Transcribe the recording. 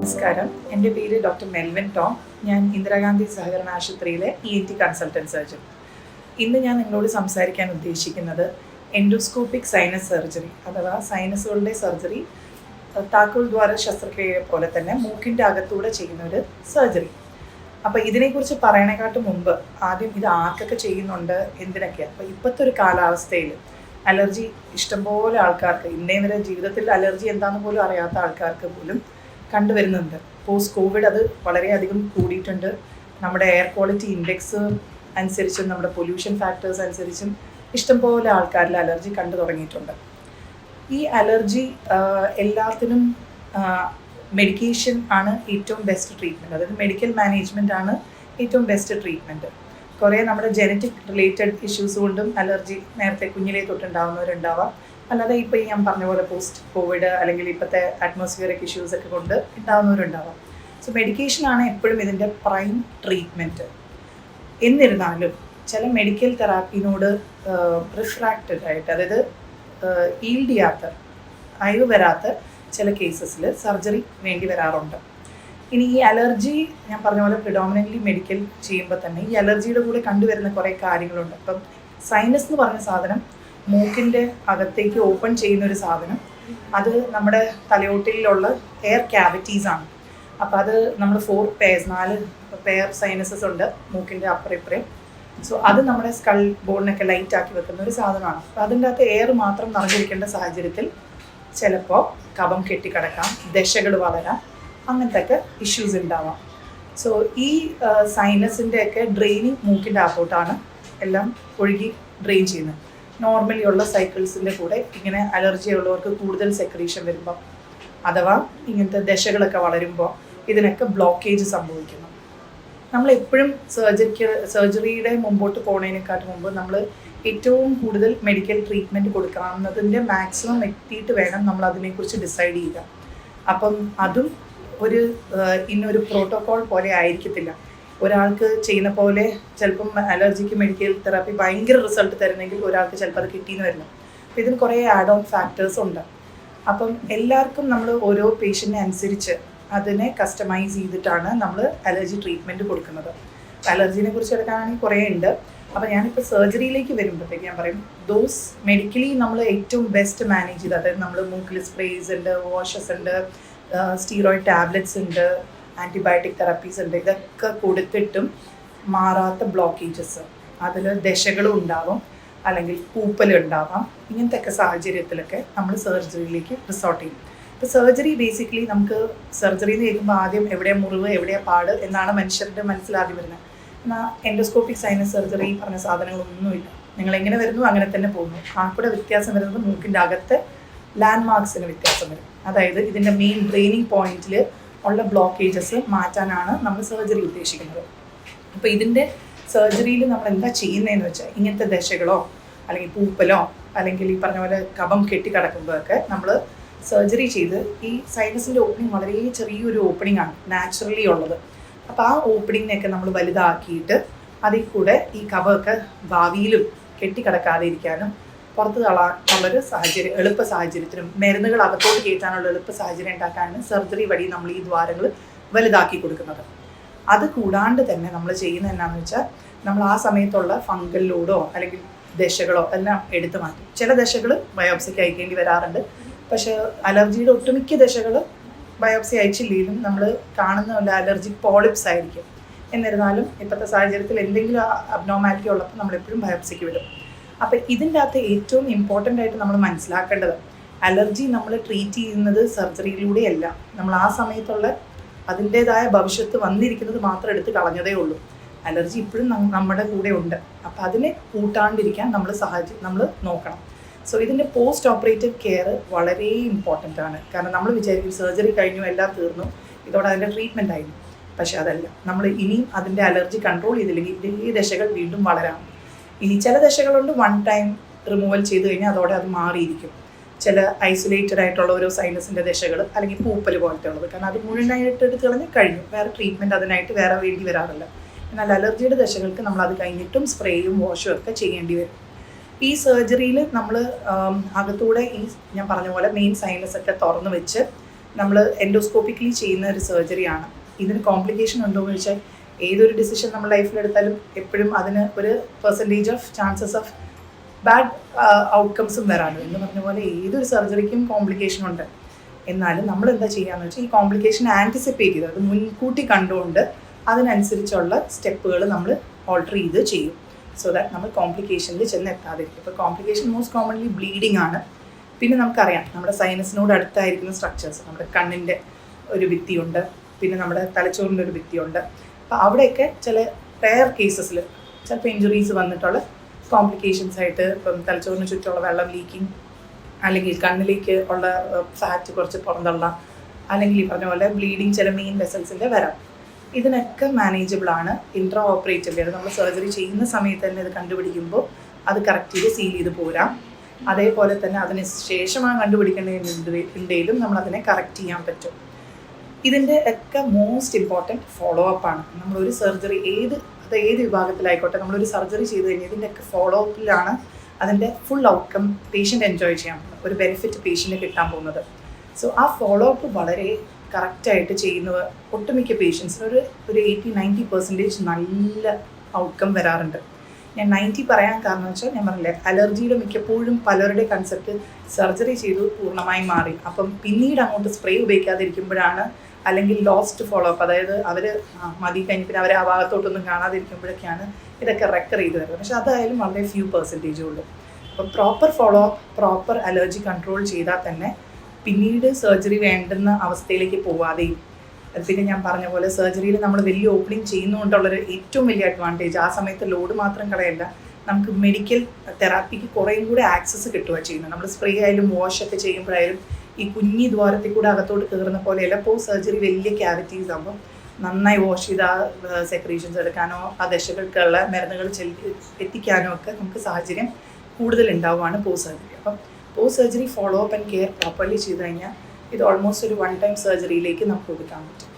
നമസ്കാരം, എൻ്റെ പേര് ഡോക്ടർ മെൽവിൻ ടോം. ഞാൻ ഇന്ദിരാഗാന്ധി സഹകരണ ആശുപത്രിയിലെ ENT കൺസൾട്ടൻറ്റ് സർജൻ. ഇന്ന് ഞാൻ നിങ്ങളോട് സംസാരിക്കാൻ ഉദ്ദേശിക്കുന്നത് എൻഡോസ്കോപ്പിക് സൈനസ് സർജറി അഥവാ സൈനസുകളുടെ സർജറി, താക്കോൽ ദ്വാര ശസ്ത്രക്രിയയെ പോലെ തന്നെ മൂക്കിൻ്റെ അകത്തൂടെ ചെയ്യുന്ന ഒരു സർജറി. അപ്പോൾ ഇതിനെക്കുറിച്ച് പറയണേക്കാട്ടും മുമ്പ് ആദ്യം ഇത് ആർക്കൊക്കെ ചെയ്യുന്നുണ്ട്, എന്തിനൊക്കെയാണ്. അപ്പോൾ ഇപ്പോഴത്തെ ഒരു കാലാവസ്ഥയിൽ അലർജി ഇഷ്ടംപോലെ ആൾക്കാർക്ക്, ഇന്നേ വരെ ജീവിതത്തിൽ അലർജി എന്താണെന്ന് പോലും അറിയാത്ത ആൾക്കാർക്ക് പോലും കണ്ടുവരുന്നുണ്ട്. പോസ്റ്റ് കോവിഡ് അത് വളരെയധികം കൂടിയിട്ടുണ്ട്. നമ്മുടെ എയർ ക്വാളിറ്റി ഇൻഡെക്സ് അനുസരിച്ചും നമ്മുടെ പൊല്യൂഷൻ ഫാക്ടേഴ്സ് അനുസരിച്ചും ഇഷ്ടംപോലെ ആൾക്കാരിൽ അലർജി കണ്ടു തുടങ്ങിയിട്ടുണ്ട്. ഈ അലർജി എല്ലാത്തിനും മെഡിക്കേഷൻ ആണ് ഏറ്റവും ബെസ്റ്റ് ട്രീറ്റ്മെൻറ്റ്. അതായത് മെഡിക്കൽ മാനേജ്മെൻ്റ് ആണ് ഏറ്റവും ബെസ്റ്റ് ട്രീറ്റ്മെൻറ്റ്. കുറേ നമ്മുടെ ജനറ്റിക് റിലേറ്റഡ് ഇഷ്യൂസ് കൊണ്ടും അലർജി നേരത്തെ കുഞ്ഞിലേ തൊട്ടുണ്ടാവുന്നവരുണ്ടാവാം. അല്ലാതെ ഇപ്പോൾ ഞാൻ പറഞ്ഞ പോലെ പോസ്റ്റ് കോവിഡ് അല്ലെങ്കിൽ ഇപ്പോഴത്തെ അറ്റ്മോസ്ഫിയറിക് ഇഷ്യൂസ് ഒക്കെ കൊണ്ട് ഉണ്ടാവുന്നവരുണ്ടാവാം. സോ മെഡിക്കേഷനാണ് എപ്പോഴും ഇതിൻ്റെ പ്രൈം ട്രീറ്റ്മെൻറ്റ്. എന്നിരുന്നാലും ചില മെഡിക്കൽ തെറാപ്പിനോട് റിഫ്രാക്റ്റഡ് ആയിട്ട്, അതായത് ഈൽഡ് ചെയ്യാത്ത, അയവ് വരാത്ത ചില കേസസിൽ സർജറി വേണ്ടി വരാറുണ്ട്. ഇനി ഈ അലർജി ഞാൻ പറഞ്ഞ പോലെ പ്രിഡോമിനൻ്റ്ലി മെഡിക്കൽ ചെയ്യുമ്പോൾ തന്നെ ഈ അലർജിയുടെ കൂടെ കണ്ടുവരുന്ന കുറേ കാര്യങ്ങളുണ്ട്. അപ്പം സൈനസ് എന്ന് പറഞ്ഞ സാധനം മൂക്കിൻ്റെ അകത്തേക്ക് ഓപ്പൺ ചെയ്യുന്ന ഒരു സാധനം. അത് നമ്മുടെ തലയോട്ടിലുള്ള എയർ ക്യാവിറ്റീസാണ്. അപ്പോൾ അത് നമ്മൾ 4 പെയർ സൈനസസ് ഉണ്ട് മൂക്കിൻ്റെ അപ്പുറം ഇപ്പുറം. സോ അത് നമ്മുടെ സ്കൾ ബോണിനൊക്കെ ലൈറ്റ് ആക്കി വെക്കുന്ന ഒരു സാധനമാണ്. അപ്പോൾ അതിൻ്റെ അകത്ത് എയർ മാത്രം നിറഞ്ഞിരിക്കേണ്ട സാഹചര്യത്തിൽ ചിലപ്പോൾ കഫം കെട്ടിക്കിടക്കാം, ദശകൾ വളരാം, അങ്ങനത്തെ ഒക്കെ ഇഷ്യൂസ് ഉണ്ടാവാം. സോ ഈ സൈനസിൻ്റെയൊക്കെ ഡ്രെയിനിങ് മൂക്കിൻ്റെ അകത്തോട്ടാണ് എല്ലാം ഒഴുകി ഡ്രെയിൻ ചെയ്യുന്നത്. നോർമലി ഉള്ള സൈക്കിൾസിൻ്റെ കൂടെ ഇങ്ങനെ അലർജി ഉള്ളവർക്ക് കൂടുതൽ സെക്രീഷൻ വരുമ്പോൾ, അഥവാ ഇങ്ങനത്തെ ദശകളൊക്കെ വളരുമ്പോൾ ഇതിനൊക്കെ ബ്ലോക്കേജ് സംഭവിക്കുന്നു. നമ്മളെപ്പോഴും സർജറിയുടെ മുമ്പോട്ട് പോകുന്നതിനെക്കാട്ട് മുമ്പ് നമ്മൾ ഏറ്റവും കൂടുതൽ മെഡിക്കൽ ട്രീറ്റ്മെൻറ്റ് കൊടുക്കാവുന്നതിൻ്റെ മാക്സിമം എത്തിയിട്ട് വേണം നമ്മൾ അതിനെക്കുറിച്ച് ഡിസൈഡ് ചെയ്യുക. അപ്പം അതും ഇന്നൊരു പ്രോട്ടോകോൾ പോലെ ആയിരിക്കത്തില്ല. ഒരാൾക്ക് ചെയ്യുന്ന പോലെ ചിലപ്പം അലർജിക്ക് മെഡിക്കൽ തെറാപ്പി ഭയങ്കര റിസൾട്ട് തരുന്നെങ്കിൽ ഒരാൾക്ക് ചിലപ്പോൾ അത് കിട്ടിയെന്ന് വരണം. അപ്പോൾ ഇതിന് കുറേ ആഡ് ഓൺ ഫാക്ടേഴ്സ് ഉണ്ട്. അപ്പം എല്ലാവർക്കും നമ്മൾ ഓരോ പേഷ്യൻറ്റിനെ അനുസരിച്ച് അതിനെ കസ്റ്റമൈസ് ചെയ്തിട്ടാണ് നമ്മൾ അലർജി ട്രീറ്റ്മെൻറ്റ് കൊടുക്കുന്നത്. അലർജിനെ കുറിച്ച് എടുക്കാനാണെങ്കിൽ കുറേ ഉണ്ട്. അപ്പോൾ ഞാനിപ്പോൾ സർജറിയിലേക്ക് വരുമ്പോഴത്തേക്ക് ഞാൻ പറയും, മെഡിക്കലി നമ്മൾ ഏറ്റവും ബെസ്റ്റ് മാനേജ് ചെയ്ത്, അതായത് നമ്മൾ മൂക്കിൽ സ്പ്രേസ് ഉണ്ട്, വാഷസ് ഉണ്ട്, സ്റ്റീറോയിഡ് ടാബ്ലറ്റ്സ് ഉണ്ട്, ആൻറ്റിബയോട്ടിക് തെറാപ്പീസ് ഉണ്ട്. ഇതൊക്കെ കൊടുത്തിട്ടും മാറാത്ത ബ്ലോക്കേജസ്, അതിൽ ദശകളും ഉണ്ടാവും, അല്ലെങ്കിൽ പൂപ്പലുണ്ടാവാം. ഇങ്ങനത്തെ ഒക്കെ സാഹചര്യത്തിലൊക്കെ നമ്മൾ സർജറിയിലേക്ക് റിസോർട്ട് ചെയ്യും. ഇപ്പോൾ സർജറി ബേസിക്കലി നമുക്ക് സർജറി എന്ന് കേൾക്കുമ്പോൾ ആദ്യം എവിടെയാണ് മുറിവ്, എവിടെയാണ് പാട് എന്നാണ് മനുഷ്യരുടെ മനസ്സിലാദ്യം വരുന്നത്. എന്നാൽ എൻഡോസ്കോപ്പിക് സൈനസ് സർജറി പറഞ്ഞ സാധനങ്ങളൊന്നുമില്ല. നിങ്ങൾ എങ്ങനെ വരുന്നു അങ്ങനെ തന്നെ പോകുന്നു. ആൾക്കൂടെ വ്യത്യാസം വരുന്നത് മൂക്കിൻ്റെ അകത്തെ ലാൻഡ് മാർക്സിന് വ്യത്യാസം വരും. അതായത് ഇതിൻ്റെ മെയിൻ ഡ്രെയിനിങ് പോയിന്റിൽ ഉള്ള ബ്ലോക്കേജസ് മാറ്റാനാണ് നമ്മൾ സർജറി ഉദ്ദേശിക്കുന്നത്. അപ്പോൾ ഇതിൻ്റെ സർജറിയിൽ നമ്മൾ എന്താ ചെയ്യുന്നതെന്ന് വെച്ചാൽ, ഇങ്ങനത്തെ ദശകളോ അല്ലെങ്കിൽ പൂപ്പലോ അല്ലെങ്കിൽ ഈ പറഞ്ഞ പോലെ കഫം കെട്ടിക്കിടക്കുമ്പോഴൊക്കെ നമ്മൾ സർജറി ചെയ്ത്, ഈ സൈനസിൻ്റെ ഓപ്പണിങ് വളരെ ചെറിയൊരു ഓപ്പണിംഗ് ആണ് നാച്ചുറലി ഉള്ളത്. അപ്പോൾ ആ ഓപ്പണിങ്ങിനെയൊക്കെ നമ്മൾ വലുതാക്കിയിട്ട് അതിൽ കൂടെ ഈ കഫമൊക്കെ ഭാവിയിലും കെട്ടിക്കിടക്കാതെ ഇരിക്കാനും പുറത്ത് തള്ളാനുള്ളൊരു സാഹചര്യം, എളുപ്പ സാഹചര്യത്തിനും മരുന്നുകൾ അകത്തോട്ട് കയറ്റാനുള്ള എളുപ്പ സാഹചര്യം ഉണ്ടാക്കാനാണ് സർജറി വഴി നമ്മൾ ഈ ദ്വാരങ്ങൾ വലുതാക്കി കൊടുക്കുന്നത്. അത് കൂടാണ്ട് തന്നെ നമ്മൾ ചെയ്യുന്നത് എന്നാന്ന് വെച്ചാൽ, നമ്മൾ ആ സമയത്തുള്ള ഫംഗൽ ലോഡോ അല്ലെങ്കിൽ ദശകളോ എല്ലാം എടുത്തു മാറ്റും. ചില ദശകൾ ബയോപ്സിക്ക് അയക്കേണ്ടി വരാറുണ്ട്. പക്ഷേ അലർജിയുടെ ഒട്ടുമിക്ക ദശകൾ ബയോപ്സി അയച്ചില്ലെങ്കിലും നമ്മൾ കാണുന്ന അലർജിക് പോളിപ്സ് ആയിരിക്കും. എന്നിരുന്നാലും ഇപ്പോഴത്തെ സാഹചര്യത്തിൽ എന്തെങ്കിലും അബ്നോർമാലിറ്റി ഉള്ളപ്പോൾ നമ്മളെപ്പോഴും ബയോപ്സിക്ക് വിടും. അപ്പം ഇതിൻ്റെ അകത്ത് ഏറ്റവും ഇമ്പോർട്ടൻ്റ് ആയിട്ട് നമ്മൾ മനസ്സിലാക്കേണ്ടത്, അലർജി നമ്മൾ ട്രീറ്റ് ചെയ്യുന്നത് സർജറിയിലൂടെയല്ല. നമ്മൾ ആ സമയത്തുള്ള അതിൻ്റേതായ ഭവിഷ്യത്ത് വന്നിരിക്കുന്നത് മാത്രം എടുത്ത് കളഞ്ഞതേ ഉള്ളൂ. അലർജി ഇപ്പോഴും നമ്മുടെ കൂടെ ഉണ്ട്. അപ്പോൾ അതിനെ കൂട്ടാണ്ടിരിക്കാൻ നമ്മൾ നോക്കണം. സോ ഇതിൻ്റെ പോസ്റ്റ് ഓപ്പറേറ്റീവ് കെയർ വളരെ ഇമ്പോർട്ടൻ്റ് ആണ്. കാരണം നമ്മൾ വിചാരിക്കും സർജറി കഴിഞ്ഞു, എല്ലാം തീർന്നു, ഇതോടെ അതിൻ്റെ ട്രീറ്റ്മെൻറ്റ് ആയിരുന്നു. പക്ഷെ അതല്ല. നമ്മൾ ഇനിയും അതിൻ്റെ അലർജി കൺട്രോൾ ചെയ്തില്ലെങ്കിൽ ഇതേ ദശകൾ വീണ്ടും വളരാം. ഇനി ചില ദശകളുണ്ട് വൺ ടൈം റിമൂവൽ ചെയ്ത് കഴിഞ്ഞാൽ അതോടെ അത് മാറിയിരിക്കും. ചില ഐസൊലേറ്റഡ് ആയിട്ടുള്ള ഓരോ സൈനസിൻ്റെ ദശകൾ അല്ലെങ്കിൽ പൂപ്പൽ പോലത്തെ ഉള്ളത്, കാരണം അത് മുഴുവനായിട്ട് എടുത്ത് കളഞ്ഞ് കഴിഞ്ഞു, വേറെ ട്രീറ്റ്മെൻറ്റ് അതിനായിട്ട് വേറെ വേണ്ടി വരാറില്ല. എന്നാൽ അലർജിയുടെ ദശകൾക്ക് നമ്മൾ അത് കഴിഞ്ഞിട്ടും സ്പ്രേയും വാഷും ഒക്കെ ചെയ്യേണ്ടി വരും. ഈ സർജറിയിൽ നമ്മൾ അകത്തൂടെ ഈ ഞാൻ പറഞ്ഞ പോലെ മെയിൻ സൈനസ് ഒക്കെ തുറന്ന് വെച്ച് നമ്മൾ എൻഡോസ്കോപ്പിക്കലി ചെയ്യുന്ന ഒരു സർജറിയാണ്. ഇതിന് കോംപ്ലിക്കേഷൻ ഉണ്ടോ എന്ന് ചോദിച്ചാൽ ഏതൊരു ഡിസിഷൻ നമ്മൾ ലൈഫിലെടുത്താലും എപ്പോഴും അതിന് ഒരു percentage of chances of bad ഔട്ട്കംസും വരാറുണ്ട്. എന്ന് പറഞ്ഞ പോലെ ഏതൊരു സർജറിക്കും കോംപ്ലിക്കേഷൻ ഉണ്ട്. എന്നാലും നമ്മൾ എന്താ ചെയ്യാന്ന് വെച്ചാൽ ഈ കോംപ്ലിക്കേഷൻ ആൻറ്റിസിപ്പേറ്റ് ചെയ്ത്, അത് മുൻകൂട്ടി കണ്ടുകൊണ്ട് അതിനനുസരിച്ചുള്ള സ്റ്റെപ്പുകൾ നമ്മൾ ഓൾട്ടർ ചെയ്ത് ചെയ്യും. സോ ദാറ്റ് നമ്മൾ കോംപ്ലിക്കേഷനിൽ ചെന്നെത്താതിരിക്കും. ഇപ്പോൾ കോംപ്ലിക്കേഷൻ മോസ്റ്റ് കോമൺലി ബ്ലീഡിങ് ആണ്. പിന്നെ നമുക്കറിയാം നമ്മുടെ സൈനസിനോട് അടുത്തായിരിക്കുന്ന സ്ട്രക്ചേഴ്സ്, നമ്മുടെ കണ്ണിൻ്റെ ഒരു ഭിത്തിയുണ്ട്, പിന്നെ നമ്മുടെ തലച്ചോറിൻ്റെ ഒരു ഭിത്തിയുണ്ട്. അപ്പോൾ അവിടെയൊക്കെ ചില റെയർ കേസസിൽ ചിലപ്പോൾ ഇഞ്ചുറീസ് വന്നിട്ടുള്ള കോംപ്ലിക്കേഷൻസ് ആയിട്ട് ഇപ്പം തലച്ചോറിന് ചുറ്റുമുള്ള വെള്ളം ലീക്കിങ്, അല്ലെങ്കിൽ കണ്ണിലേക്ക് ഉള്ള ഫാറ്റ് കുറച്ച് പുറന്തള്ളാം, അല്ലെങ്കിൽ ഈ പറഞ്ഞ പോലെ ബ്ലീഡിങ് ചില മെയിൻ വെസൽസിൻ്റെ വരാം. ഇതിനൊക്കെ മാനേജബിൾ ആണ് ഇൻട്രാ ഓപ്പറേറ്റീവ്ലി. അത് നമ്മൾ സർജറി ചെയ്യുന്ന സമയത്ത് തന്നെ ഇത് കണ്ടുപിടിക്കുമ്പോൾ അത് കറക്റ്റ് ചെയ്ത് സീൽ ചെയ്ത് പോരാം. അതേപോലെ തന്നെ അതിന് ശേഷമാണ് കണ്ടുപിടിക്കേണ്ടതുണ്ടെങ്കിലും നമ്മൾ അതിനെ കറക്റ്റ് ചെയ്യാൻ പറ്റും. ഇതിൻ്റെ ഒക്കെ മോസ്റ്റ് ഇമ്പോർട്ടൻറ്റ് ഫോളോ അപ്പാണ്. നമ്മളൊരു സർജറി ഏത് വിഭാഗത്തിലായിക്കോട്ടെ, നമ്മളൊരു സർജറി ചെയ്ത് കഴിഞ്ഞാൽ ഇതിൻ്റെയൊക്കെ ഫോളോ അപ്പിലാണ് അതിൻ്റെ ഫുൾ ഔട്ട്കം പേഷ്യൻ്റ് എൻജോയ് ചെയ്യാൻ പോകുന്നത്, ഒരു ബെനിഫിറ്റ് പേഷ്യൻറ്റിന് കിട്ടാൻ പോകുന്നത്. സോ ആ ഫോളോ അപ്പ് വളരെ കറക്റ്റായിട്ട് ചെയ്യുന്നവർ ഒട്ടുമിക്ക പേഷ്യൻസിന് ഒരു 80-90% നല്ല ഔട്ട്കം വരാറുണ്ട്. ഞാൻ 90 പറയാൻ കാരണം വെച്ചാൽ ഞാൻ പറഞ്ഞില്ലേ, അലർജിയുടെ മിക്കപ്പോഴും പലരുടെ കൺസെപ്റ്റ് സർജറി ചെയ്തു പൂർണ്ണമായി മാറി, അപ്പം പിന്നീട് അങ്ങോട്ട് സ്പ്രേ ഉപയോഗിക്കാതിരിക്കുമ്പോഴാണ്, അല്ലെങ്കിൽ ലോസ്റ്റ് ഫോളോ അപ്പ്, അതായത് അവർ മതി കഴിഞ്ഞ് പിന്നെ അവരെ ആ ഭാഗത്തോട്ടൊന്നും കാണാതിരിക്കുമ്പോഴൊക്കെയാണ് ഇതൊക്കെ റെക്കർ ചെയ്ത് വരുന്നത്. പക്ഷെ അതായാലും വളരെ ഫ്യൂ പെർസെൻറ്റേജേ ഉള്ളൂ. അപ്പം proper follow up, proper allergy control ചെയ്താൽ തന്നെ പിന്നീട് സർജറി വേണ്ടുന്ന അവസ്ഥയിലേക്ക് പോവാതെയും, പിന്നെ ഞാൻ പറഞ്ഞ പോലെ സർജറിയിൽ നമ്മൾ വലിയ ഓപ്പണിങ് ചെയ്യുന്നതുകൊണ്ടുള്ളൊരു ഏറ്റവും വലിയ അഡ്വാൻറ്റേജ് ആ സമയത്ത് ലോഡ് മാത്രം കളയല്ല, നമുക്ക് മെഡിക്കൽ തെറാപ്പിക്ക് കുറേയും കൂടെ ആക്സസ് കിട്ടുകയാണ് ചെയ്യുന്നത്. നമ്മൾ സ്പ്രേ ആയാലും വാഷൊക്കെ ചെയ്യുമ്പോഴായാലും ഈ കുഞ്ഞി ദ്വാരത്തിൽ കൂടെ അകത്തോട്ട് കയറുന്ന പോലെയല്ല. ഇപ്പോൾ സർജറി വലിയ ക്യാവിറ്റീസ് ആകുമ്പോൾ നന്നായി വാഷ് ചെയ്ത് ആ സെക്രീഷൻസ് എടുക്കാനോ ആ ദശകൾക്കുള്ള മരുന്നുകൾ എത്തിക്കാനോ ഒക്കെ നമുക്ക് സാഹചര്യം കൂടുതൽ ഉണ്ടാവുകയാണ് പോസ്റ്റ് സർജറി. അപ്പം post surgery follow up and care properly ചെയ്ത് കഴിഞ്ഞാൽ ഇത് ഓൾമോസ്റ്റ് ഒരു 1 ടൈം സർജറിയിലേക്ക് നമുക്ക് ഒതുക്കാൻ പറ്റും.